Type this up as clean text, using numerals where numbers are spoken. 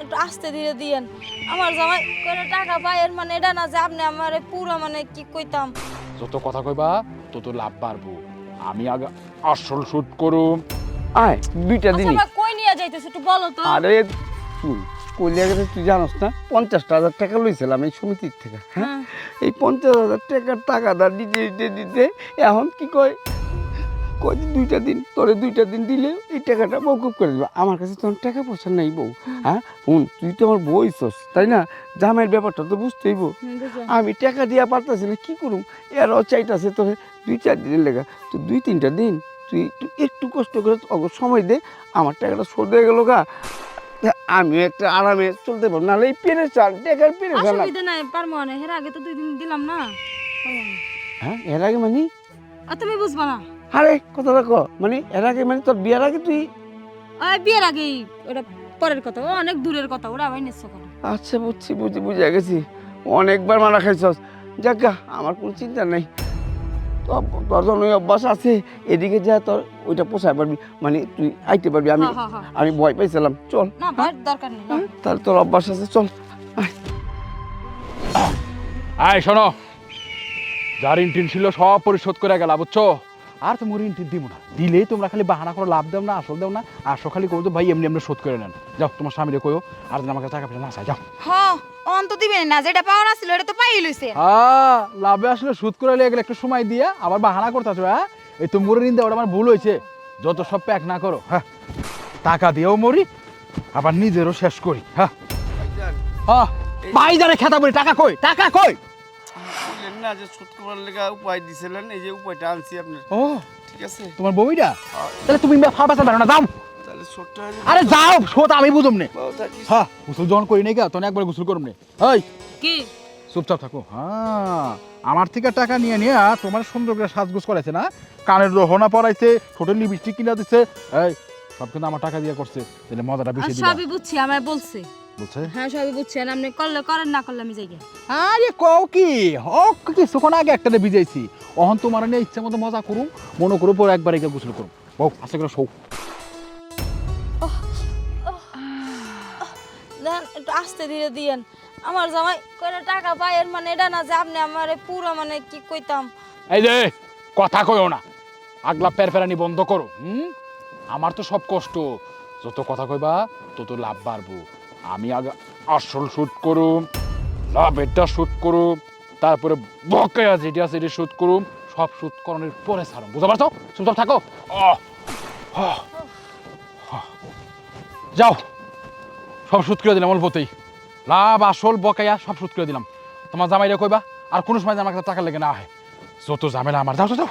একটু আস্তে ধীরে দিয়েন। আমার জামাই কোনো টাকা পায় এর মানে এটা না যে আপনি আমার পুরো মানে কি কইতাম। যত কথা কইবা তত লাভ বাড়বো। আমি আগে আসল শুট করুম। আয় দুইটা আচ্ছা দিনই। ভাই কই নিয়ে যাইতেছ একটু বলো তো। আরে শুন, কইলিয়া গেছে তুই জানোস না 50,000 টাকা লইছিলাম এই সমিতির থেকে। হ্যাঁ, এই 50,000 টাকার টাকাটা দিতে দিতে দিতে এখন কি কয় কয় যে দুইটা দিন তোরে দুইটা দিন দিলে এই টাকাটা মৌকুব করে দেবে। আমার কাছে তখন টাকা পয়সা নেই বউ। হ্যাঁ শুন, তুই তো আমার বইছস তাই না, জামাইয়ের ব্যাপারটা তো বুঝতেই বউ। আমি টাকা দিয়া পারতাছি না, কি করুম? এরাও চাইতাছে তোরে 2-4 দিনের লেগা। তো 2-3টা দিন তুই একটু কষ্ট করে সময় দে, আমার টাকাটা শোধ হয়ে গেল গা, আমি একটা আরামে চলতে পারবো। নাহলে এই পেরেছান টাকার পেরেছান। অসুবিধা নাই, পারবো না। এর আগে তো 2 দিন দিলাম না। হ্যাঁ, এর আগে মানে? আর তুমি বুঝবা না। আরে কথা রাখো, মানে এর আগে মানে তোর বিয়ার আগে তুই? ওই বিয়ের আগেই, ওটা পরের কথা, ও অনেক দূরের কথা, ওরা আবার নিচ্ছ কেন? আচ্ছা বুঝে গেছি, অনেকবার মারা খাইছস। যাক, আমার কোনো চিন্তা নেই। তোর যখন ওই অভ্যাস আছে, এদিকে যা তোর ওইটা পোষায় পারবি, মানে তুই আইতে পারবি। আমি ভয় পাইছিলাম। চল না ভয়ের দরকার নেই। তাহলে তোর অভ্যাস আছে, চল। আয় শোনো, যার ঋণ ছিল সব পরিশোধ করে গেল, বুঝছো? আর তুমি ঋণ দিব না, দিলেই তোমরা খালি বাহানা করে লাভ দাও না, আসল দাও না। আসো খালি কই তো ভাই এমনি এমনি শোধ করে নেন। যাও তোমার স্বামীরে কইও আর যেন আমাকে টাকা পয়সা না চাই। যাও। হ্যাঁ, অন্ত দিবেন না, যেটা পাওনা ছিল এটা তো পাই লইছে। লাভে আসলে সুদ করে লিয়ে গেলে একটু সময় দিয়া আবার বাহানা করতেছো। হ্যাঁ, এই তো মরে ঋণ দেওয়াটা আমার ভুল হয়েছে। যত সব প্যাক না করো। হ্যাঁ, টাকা দিয়েও মরি আবার নিজেরও শেষ করি। হ্যাঁ ভাই জানে খেতা বলি, টাকা কই, টাকা কই? না যে শোধ করার লেগা উপায় দিছিলেন, এই যে উপায়টা আনছি আপনার। ও ঠিক আছে, তোমার বউইটা? তাহলে তুমি ফাঁপাতে পারো না, যাও। তাহলে ছোট্ট আরে যাও, শোধ আমি বুঝুম নে। হ্যাঁ, গোসল যখন করি নাই তখন একবার গোসল করুম নে। এই কি চুপচাপ থাকো। হ্যাঁ, আমার থেকে টাকা নিয়ে নিয়ে তোমার সুন্দর করে সাজগোজ করাইছে না, কানের রহনা পরাইছে, ঠোঁটের লিপস্টিক কিনা দিচ্ছে। এই সব কিন্তু আমার টাকা দিয়ে করছে, তাহলে মজাটা বেশি দিবা। সবই বুঝছি, আমায় বলছে। বলছে? হ্যাঁ সবই বুঝছি, আর আপনি করলে করেন, না করলে আমি যাই গে। আরে কও কি হক, কিছুক্ষণ আগে একটাতে ভিজাইছি। অহন তোমার নিয়ে ইচ্ছা মতো মজা করুম, মনে করো পর একবার একে গোসল করুম। বউ আস্তে করে শোক। দেখেন একটু আস্তে ধীরে দিয়েন। আমার জামাই কোনো টাকা পায় এর মানে এটা না যে আপনি আমার পুরো মানে কি কইতাম। এই যে কথা কইও না, আগলা পেরফেরানি বন্ধ করো। আমার তো সব কষ্ট, যত কথা কইবা তত লাভ বাড়বো। আমি আগে আসল শুট করুম, লাভেরটা শুট করুম, তারপরে বকেয়া যেটা আছে এটা শুট করুম, সব শুট করানোর পরে ছাড়ুম। বুঝতে পারছো? চুপচাপ থাকো। যাও, সব শুট করে দিলাম অল্পতেই। লাভ আসল বকেয়া সব শুট করে দিলাম। তোমার জামাইরা কইবা আর কোনো সময় আমার কাছে টাকা লেগে না হয়, যত ঝামেলা আমার। যাও যাও যাও।